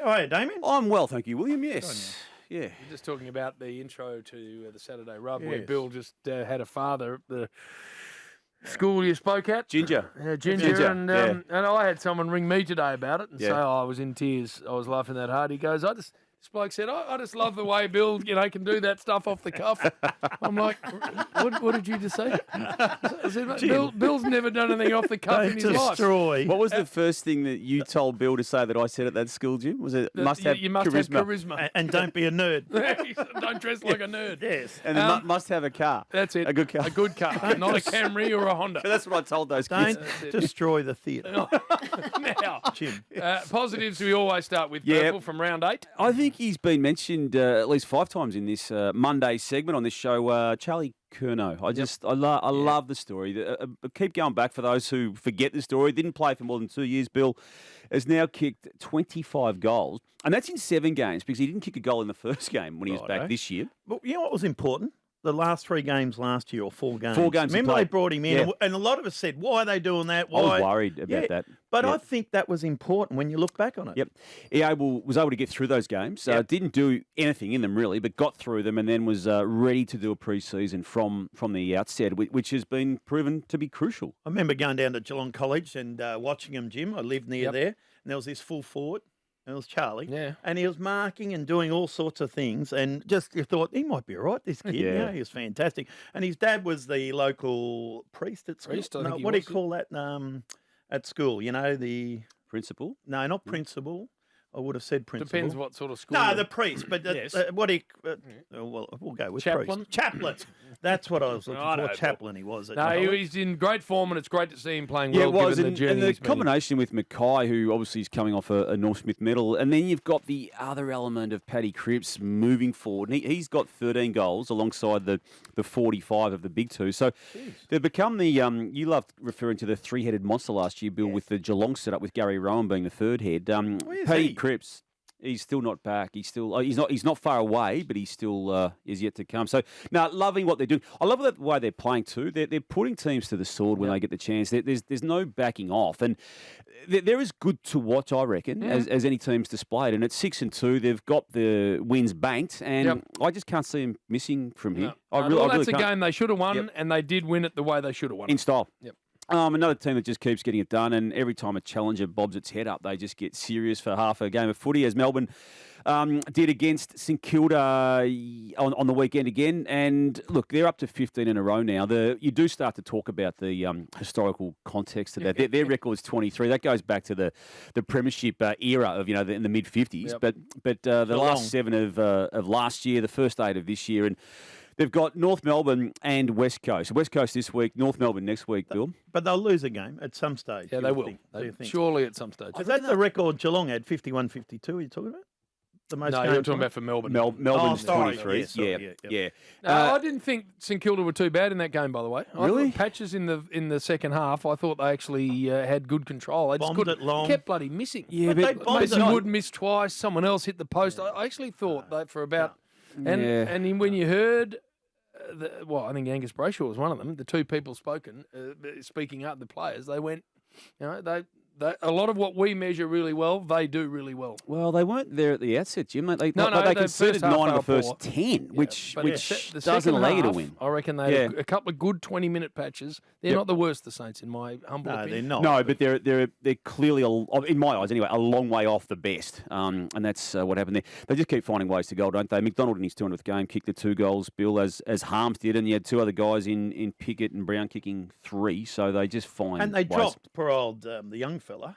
How are you, Damian? I'm well, thank you, William. Yes. Yeah. We're just talking about the intro to the Saturday Rub, where Yes. Bill just had a father at the school you spoke at. Ginger. Ginger. And yeah. and I had someone ring me today about it and say, Yeah. I was in tears. I was laughing that hard. He goes, this bloke said, I just love the way Bill, can do that stuff off the cuff. I'm like, what did you just say? I said, "Mate, Bill's never done anything off the cuff in his life. Destroy. What was the first thing that you told Bill to say that I said at that school, Jim? Was it You must have must charisma? have charisma. And don't be a nerd. Don't dress like a nerd. Yes. And then must have a car. That's it. A good car. A good car, not a Camry or a Honda. That's what I told those kids. Don't destroy the theatre. Now, Jim. positives we always start with. Yeah. Purple from round 8. I think he's been mentioned at least 5 times in this Monday segment on this show. Charlie Curnow. I love the story. Keep going back for those who forget the story. Didn't play for more than 2 years. Bill has now kicked 25 goals, and that's in 7 games because he didn't kick a goal in the first game when he was back this year. But you know what was important? The last 3 games last year, or 4 games. 4 games. Remember they brought him in, Yeah. and a lot of us said, why are they doing that? Why? I was worried about that. But Yeah. I think that was important when you look back on it. Yep. He was able to get through those games. Didn't do anything in them really, but got through them and then was ready to do a pre-season from the outset, which has been proven to be crucial. I remember going down to Geelong College and watching him, Jim. I lived near there, and there was this full forward. It was Charlie. Yeah. And he was marking and doing all sorts of things. And just you thought, he might be all right, this kid. Yeah. You know, he was fantastic. And his dad was the local priest at school. Priest, I think he what do you was. call that at school? You know, the... Principal? No, not principal. I would have said principal. Depends what sort of school. No, you're the in. priest. But Yes. what do you... well, we'll go with Chaplain? priest. Chaplain. That's what I was looking I know, for. Bill. Chaplain he was. At No, Geelong. he's in great form, and it's great to see him playing Yeah, well, it was. given the journey And the he's been in. combination with Mackay, who obviously is coming off a North Smith medal, and then you've got the other element of Paddy Cripps moving forward. And he's got 13 goals alongside the 45 of the big two. So they've become the, you loved referring to the 3-headed monster last year, Bill, with the Geelong setup with Gary Rowan being the 3rd head. Where's Paddy he? Cripps. He's still not back. He's not far away, but he's still is yet to come. So, loving what they're doing. I love the way they're playing too. They're putting teams to the sword when they get the chance. There's no backing off, and they're as good to watch, I reckon, as any team's displayed. And at 6-2, they've got the wins banked, and I just can't see them missing from here. I really that's a can't. game they should have won, and they did win it the way they should have won In it. style. Yep. Another team that just keeps getting it done, and every time a challenger bobs its head up, they just get serious for half a game of footy, as Melbourne did against St Kilda on the weekend again. And look, they're up to 15 in a row now. You do start to talk about the historical context of that. Their record's 23. That goes back to the premiership era of in the mid 50s. Yep. But the last 7 of last year, the first 8 of this year, and they've got North Melbourne and West Coast. West Coast this week, North Melbourne next week, Bill. But they'll lose a game at some stage. Yeah, you they would will. think. Do you think? Surely at some stage. Is that the record Geelong had, 51-52, are you talking about? The most No, games you're talking won? about for Melbourne. Melbourne's sorry. 23. Yeah, sorry, yeah. No, I didn't think St Kilda were too bad in that game, by the way. I Really? thought patches in the second half, I thought they actually had good control. They just Bombed it long. kept bloody missing. Yeah, But they bombed Mason it. Wood missed twice. Someone else hit the post. I actually thought that for about and when you heard. I think Angus Brayshaw was one of them. The 2 people speaking up, the players, they went, they a lot of what we measure really well, they do really well. Well, they weren't there at the outset, Jim. They the conceded first half 9 of the they were first poor. 10, which But the doesn't second allow you to half, win. I reckon they had a couple of good 20-minute patches. They're not the worst, the Saints, in my humble No, they're opinion. not. No, but they're clearly, in my eyes anyway, a long way off the best. And that's what happened there. They just keep finding ways to go, don't they? McDonald in his 200th game kicked the 2 goals, Bill, as Harms did, and you had 2 other guys in Pickett and Brown kicking 3. So they just find And they ways. dropped poor old the young fella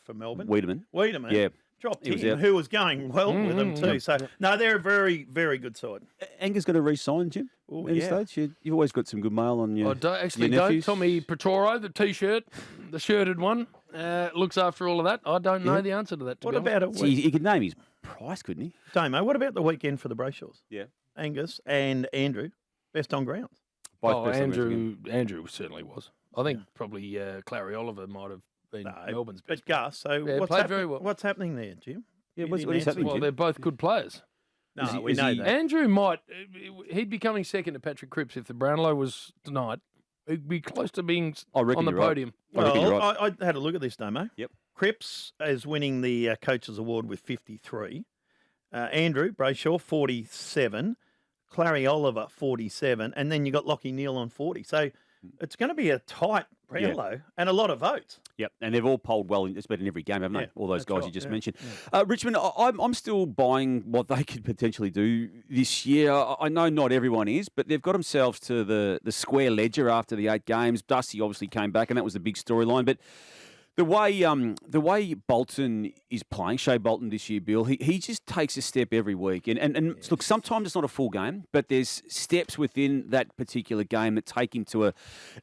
for Melbourne. Wiedemann. Yeah. Dropped He was him, out. who was going well with them too. So, no, they're a very, very good side. Angus going to re-sign, Jim? Oh, Any yeah. stage? You've always got some good mail on your Actually, your nephews. Tommy Petoro, the T-shirt, the shirted one, looks after all of that. I don't know the answer to that, to What be honest. about a See, week? he could name his price, couldn't he? Damo, what about the weekend for the Brayshaws? Yeah. Angus and Andrew, best on ground. Both best on ground again. Andrew certainly was. I think probably Clary Oliver might have been Melbourne's best. But Gus, so Yeah, what's, played very well. what's happening there, Jim? Yeah, You what didn't is answer happening, me. Well, Jim? they're both good players. No, Is he- we is know he- that. Andrew might, he'd be coming second to Patrick Cripps if the Brownlow was denied. He'd be close to being I reckon on the you're right. podium. I reckon you're right. I had a look at this, Damo. Yep. Cripps is winning the Coaches Award with 53. Andrew Brayshaw, 47. Clary Oliver, 47. And then you got Lockie Neal on 40. So it's going to be a tight Brownlow and a lot of votes. Yep, and they've all polled well. It's been in every game, haven't they? All those guys you just mentioned. Yeah. Richmond, I'm still buying what they could potentially do this year. I know not everyone is, but they've got themselves to the square ledger after the 8 games. Dusty obviously came back, and that was the big storyline. But the way Bolton is playing, Shea Bolton this year, Bill, he just takes a step every week. And look, sometimes it's not a full game, but there's steps within that particular game that take him to a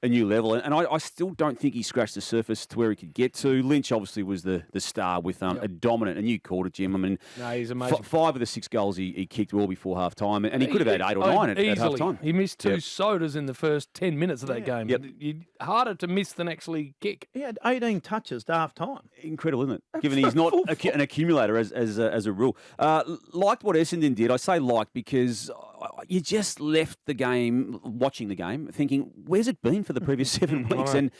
new level. And I still don't think he scratched the surface to where he could get to. Lynch obviously was the star with a dominant, and you called it, Jim. I mean, no, he's amazing. 5 of the 6 goals he kicked were all before half time, and he could have had 8 or 9 at half time. He missed 2 sodas in the first 10 minutes of that game. Yep. Harder to miss than actually kick. He had 18 touches to half time. Incredible, isn't it? Given he's not an accumulator as a rule. Liked what Essendon did. I say liked because you just left the game, watching the game, thinking, where's it been for the previous 7 weeks? And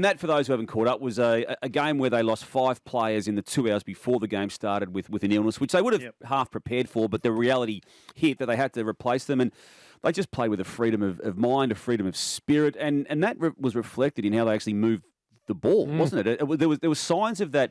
that, for those who haven't caught up, was a game where they lost 5 players in the 2 hours before the game started with an illness, which they would have half prepared for, but the reality hit that they had to replace them. And they just played with a freedom of mind, a freedom of spirit, and that was reflected in how they actually moved the ball, wasn't it? There was signs of that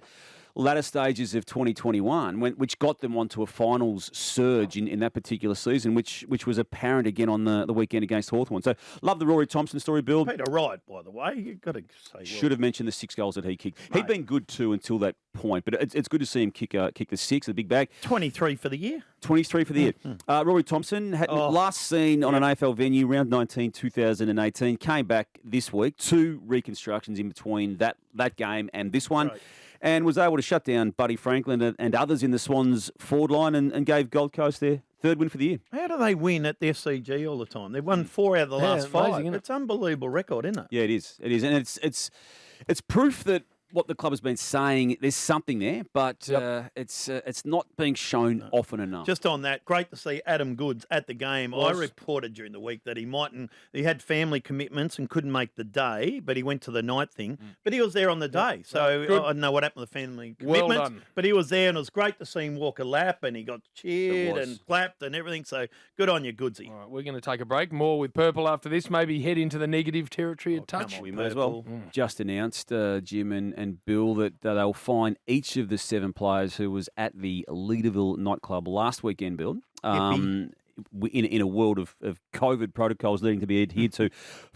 latter stages of 2021, which got them onto a finals surge in that particular season, which was apparent again on the weekend against Hawthorn. So, love the Rory Thompson story, Bill. Peter Wright, by the way, you've got to say. Should have mentioned the 6 goals that he kicked. Mate. He'd been good too until that point, but it's good to see him kick the 6, the big bag. 23 for the year. 23 for the year. Rory Thompson, had last seen on an AFL venue, round 19, 2018, came back this week. 2 reconstructions in between that game and this one. Right. And was able to shut down Buddy Franklin and others in the Swans forward line and gave Gold Coast their 3rd win for the year. How do they win at the SCG all the time? They've won 4 out of the last 5. It's an unbelievable record, isn't it? Yeah, it is. It is. And it's proof that what the club has been saying, there's something there, but it's not being shown often enough. Just on that, great to see Adam Goods at the game. I reported during the week that he had family commitments and couldn't make the day, but he went to the night thing. But he was there on the day, so I don't know what happened with the family commitments. But he was there, and it was great to see him walk a lap, and he got cheered and clapped and everything. So good on you, Goodsy. All right, we're going to take a break. More with Purple after this. Maybe head into the negative territory at touch. We may as well. Just announced, Jim and Bill, that they'll fine each of the 7 players who was at the Leaderville nightclub last weekend, Bill, in a world of COVID protocols needing to be adhered to,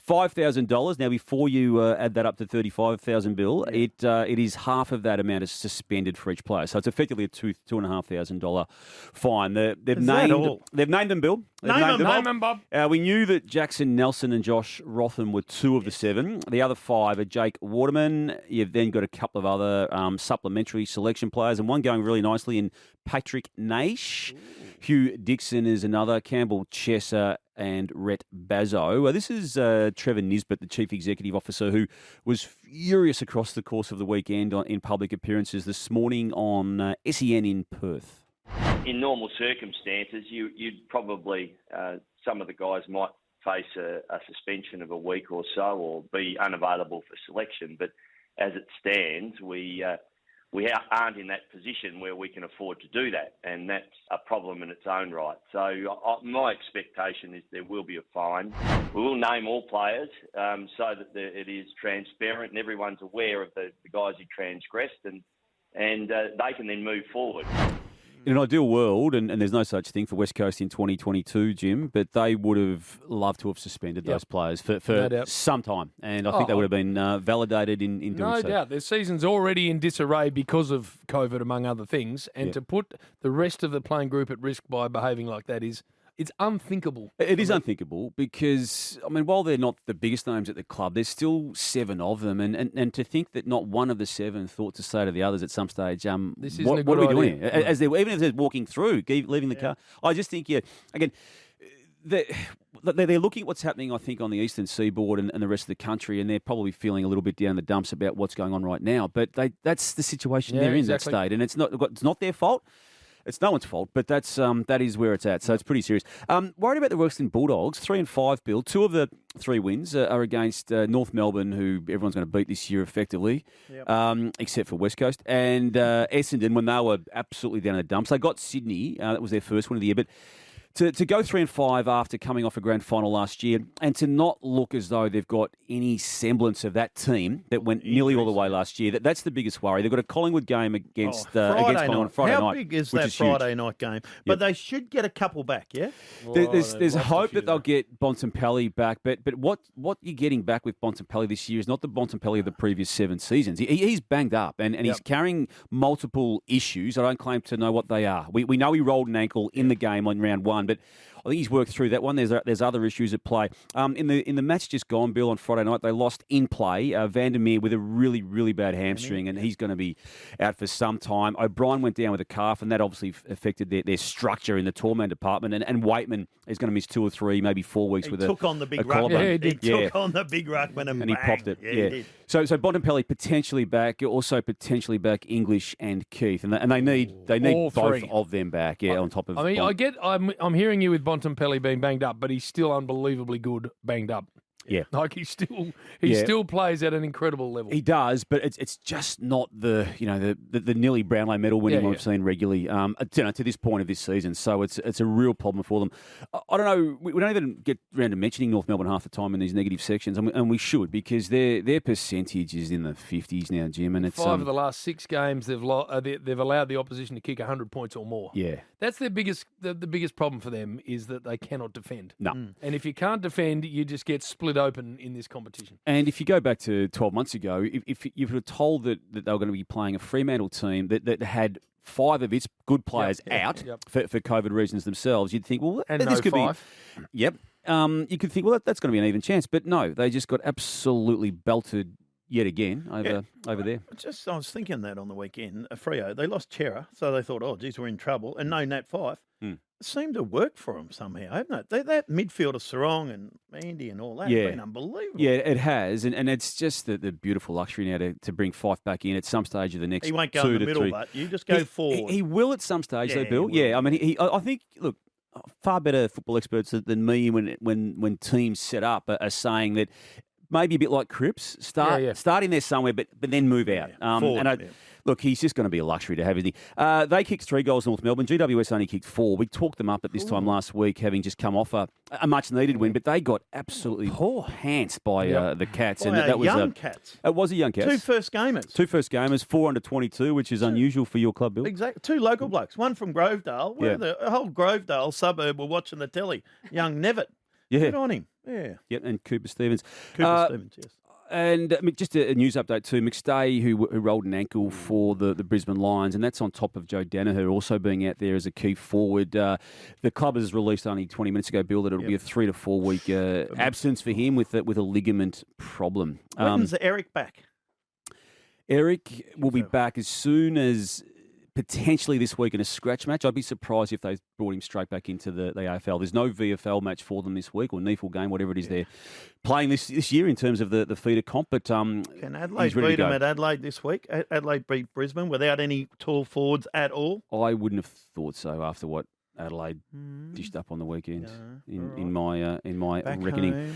$5,000. Now, before you add that up to $35,000, Bill, it is half of that amount is suspended for each player. So it's effectively a $2,500 fine. They've named them, Bill. Name them, Bob. We knew that Jackson Nelson and Josh Rotham were 2 of the 7. The other 5 are Jake Waterman. You've then got a couple of other supplementary selection players, and one going really nicely in Patrick Naish. Hugh Dixon is another, Campbell Chesser and Rhett Bazzo. This is Trevor Nisbet, the Chief Executive Officer, who was furious across the course of the weekend in public appearances this morning on SEN in Perth. In normal circumstances, you'd probably, some of the guys might face a suspension of a week or so or be unavailable for selection. But as it stands, we aren't in that position where we can afford to do that, and that's a problem in its own right. So my expectation is there will be a fine. We will name all players so that it is transparent and everyone's aware of the guys who transgressed, and they can then move forward. In an ideal world, and there's no such thing for West Coast in 2022, Jim, but they would have loved to have suspended those players for some time. And I think they would have been validated in doing so. No doubt. Their season's already in disarray because of COVID, among other things. And to put the rest of the playing group at risk by behaving like that it's unthinkable. It is unthinkable because, I mean, while they're not the biggest names at the club, there's still 7 of them. And to think that not one of the 7 thought to say to the others at some stage, what are we doing here? As even if they're walking through, leaving the car. I just think, again, they're looking at what's happening, I think, on the eastern seaboard and the rest of the country, and they're probably feeling a little bit down the dumps about what's going on right now. But that's the situation they're in, that state. And it's not their fault. it's no one's fault, but that is where it's at. So it's pretty serious. Worried about the Western Bulldogs, 3-5, Bill. 2 of the 3 wins are against North Melbourne, who everyone's going to beat this year effectively, except for West Coast, and Essendon when they were absolutely down in the dumps. They got Sydney. That was their first win of the year, but to go 3-5 after coming off a grand final last year, and to not look as though they've got any semblance of that team that went nearly all the way last year, that's the biggest worry. They've got a Collingwood game against Collingwood on Friday night. How big is that Friday night game? But they should get a couple back, yeah? There's hope that they'll get Bontempelli back, but what you're getting back with Bontempelli this year is not the Bontempelli of the previous 7 seasons. He's banged up, and he's carrying multiple issues. I don't claim to know what they are. We know he rolled an ankle in the game on round 1, but I think he's worked through that one. There's other issues at play. In the match just gone, Bill, on Friday night, they lost in play. Vandermeer with a really, really bad hamstring, and he's going to be out for some time. O'Brien went down with a calf, and that obviously affected their structure in the tour-man department. And Waitman is going to miss 2 or 3, maybe 4 weeks with took on the big ruck. Yeah, he took on the big ruckman and he popped it. Yeah, he did. So Bontempelli potentially back, also potentially back English and Keith, and they need All both 3 of them back. Yeah, on top of. I mean, I'm hearing you with Bontempelli being banged up, but he's still unbelievably good banged up. Yeah, like he still plays at an incredible level. He does, but it's just not the nearly Brownlow medal winning we've seen regularly to this point of this season. So it's a real problem for them. I don't know. We don't even get around to mentioning North Melbourne half the time in these negative sections, and we should, because their percentage is in the 50s now, Jim. And it's 5 of the last 6 games they've allowed the opposition to kick 100 points or more. Yeah, that's their biggest the biggest problem for them is that they cannot defend. No, and if you can't defend, you just get split open in this competition. And if you go back to 12 months ago, if you were told that they were going to be playing a Fremantle team that had 5 of its good players out for COVID reasons themselves, you'd think, well, and this could 5. be. Yep. You could think, well, that's going to be an even chance. But no, they just got absolutely belted yet again over there. I was thinking that on the weekend. Freo, they lost Chera, so they thought, oh, geez, we're in trouble. And no Nat 5. It seemed to work for them somehow, haven't it? That midfield of Sarong and Andy and all that has been unbelievable. Yeah, it has. And it's just the beautiful luxury now to bring Fife back in at some stage of the next 2 to 3. He won't go in the middle, but you just go forward. He will at some stage, though, Bill. Yeah, I mean, I think, look, far better football experts than me when teams set up are saying that maybe a bit like Cripps, start in there somewhere, but then move out. Look, he's just going to be a luxury to have, isn't he? They kicked 3 goals, North Melbourne. GWS only kicked 4. We talked them up at this time last week, having just come off a much-needed win, but they got absolutely pantsed by the Cats. And that was young Cats. It was a young Cats. 2 first gamers. 2 first gamers, 4 under 22, which is unusual for your club, Bill. Exactly. 2 local blokes. One from Grovedale. The whole Grovedale suburb were watching the telly. Young Nevitt. Yeah. Good on him. Yeah. Yep, and Cooper Stevens. Stevens, yes. And just a news update too, McStay, who rolled an ankle for the Brisbane Lions, and that's on top of Joe Danaher also being out there as a key forward. The club has released only 20 minutes ago, Bill, that it'll be a 3 to 4 week absence for him with a ligament problem. When's Eric back? Eric will be back as soon as potentially this week in a scratch match. I'd be surprised if they brought him straight back into the AFL. There's no VFL match for them this week, or NEFL game, whatever it is they're playing this year in terms of the feeder comp. But can Adelaide beat them at Adelaide this week? Adelaide beat Brisbane without any tall forwards at all? I wouldn't have thought so after what Adelaide dished up on the weekend in my Back reckoning.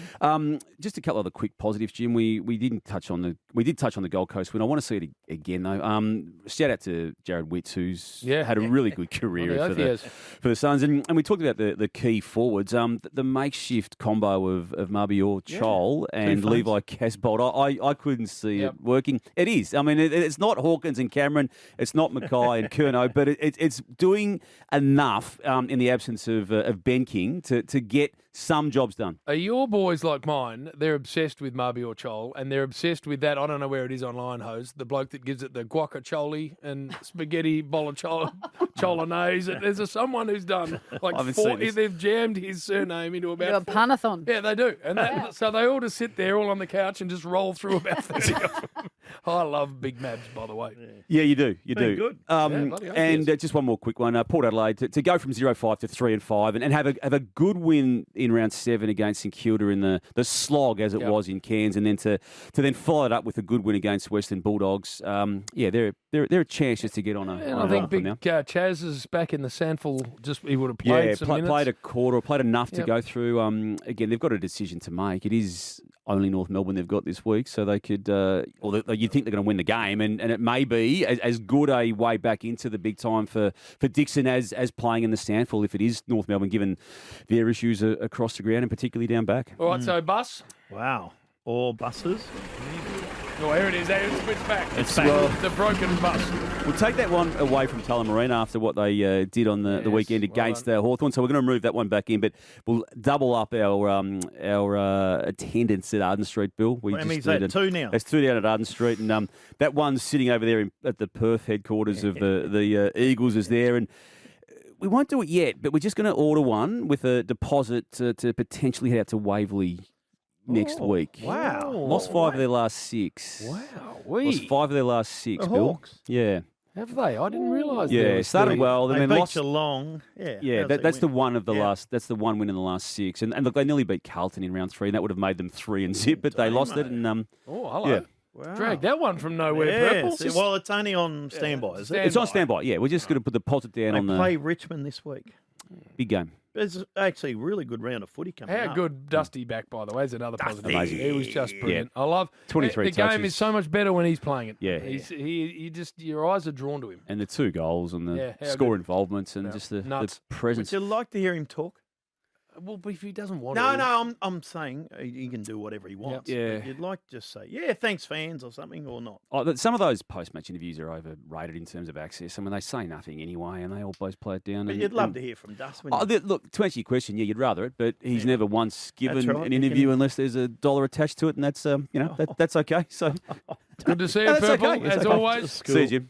Just a couple other quick positives, Jim. We did touch on the Gold Coast win. I want to see it again though. Shout out to Jared Witts, who's had a really good career for the Suns, and we talked about the key forwards. The makeshift combo of Mabior Chol and Levi Casbolt. I couldn't see it working. It is. I mean, it's not Hawkins and Cameron. It's not Mackay and Curnow, but it's doing enough. In the absence of Ben King to get some jobs done. Are your boys like mine? They're obsessed with Mabior Chol, and they're obsessed with that. I don't know where it is on Lion Hose. The bloke that gives it the guacacholi and spaghetti bolognese. There's someone who's done like 40. They've jammed his surname into about a panathon. Yeah, they do, and so they all just sit there all on the couch and just roll through about 30 of them. I love Big Mabs, by the way. Yeah, you do. You do. Good. And just one more quick one. Port Adelaide to go from 0-5 to 3-5 and have a good win in round 7 against St Kilda in the slog as it was in Cairns, and then to then follow it up with a good win against Western Bulldogs. They're a chance just to get on a. And I think Big Chad Jazz is back in the Sandful. Just he would have played some minutes. Played a quarter, or played enough to go through. Again, they've got a decision to make. It is only North Melbourne they've got this week, so they could, you think they're going to win the game, and it may be as good a way back into the big time for Dixon as playing in the Sandful if it is North Melbourne, given their issues across the ground and particularly down back. All right, so bus. Wow. Or buses. Oh, here it is. It's back. It's back. The broken bus. We'll take that one away from Tullamarine after what they did on the weekend against Hawthorn. So we're going to move that one back in, but we'll double up our attendance at Arden Street, Bill. How many is that? 2 now? That's 2 down at Arden Street, and that one's sitting over there at the Perth headquarters of the Eagles is there, and we won't do it yet, but we're just going to order one with a deposit to potentially head out to Waverley next week. Wow. Lost 5 of their last 6. Wow. Lost 5 of their last 6, The Bill. Hawks? Yeah. Have they? I didn't realise. Yeah, started well, They and then beat lost. Geelong. Yeah, that's the one of the last. That's the one win in the last 6, and look, they nearly beat Carlton in round 3, and that would have made them 3-0, but they lost it. And oh, hello. Yeah. Wow. Drag that one from nowhere. Purple. See, well, it's only on standby, is it? it's on standby. Yeah, we're just going to put the deposit down They on the play Richmond this week. big game. There's actually a really good round of footy coming up. How good Dusty back, by the way, is another positive. Amazing. He was just brilliant. I love 23 The game touches. is so much better when he's playing it. Yeah. He just your eyes are drawn to him. And the 2 goals and the how score good. involvements and just the Nuts. presence. Would you like to hear him talk? Well, but if he doesn't want No, to, no, I'm saying he can do whatever he wants. Yeah. But you'd like to just say, yeah, thanks, fans, or something, or not. Some of those post-match interviews are overrated in terms of access. I mean, they say nothing anyway, and they always play it down. But you'd love to hear from Dust. Look, to answer your question, yeah, you'd rather it, but he's never once given right. an You interview can- unless there's $1 attached to it, and that's that's okay. So good to see you, No, that's Purple, okay. It's as okay. always. see you, Jim.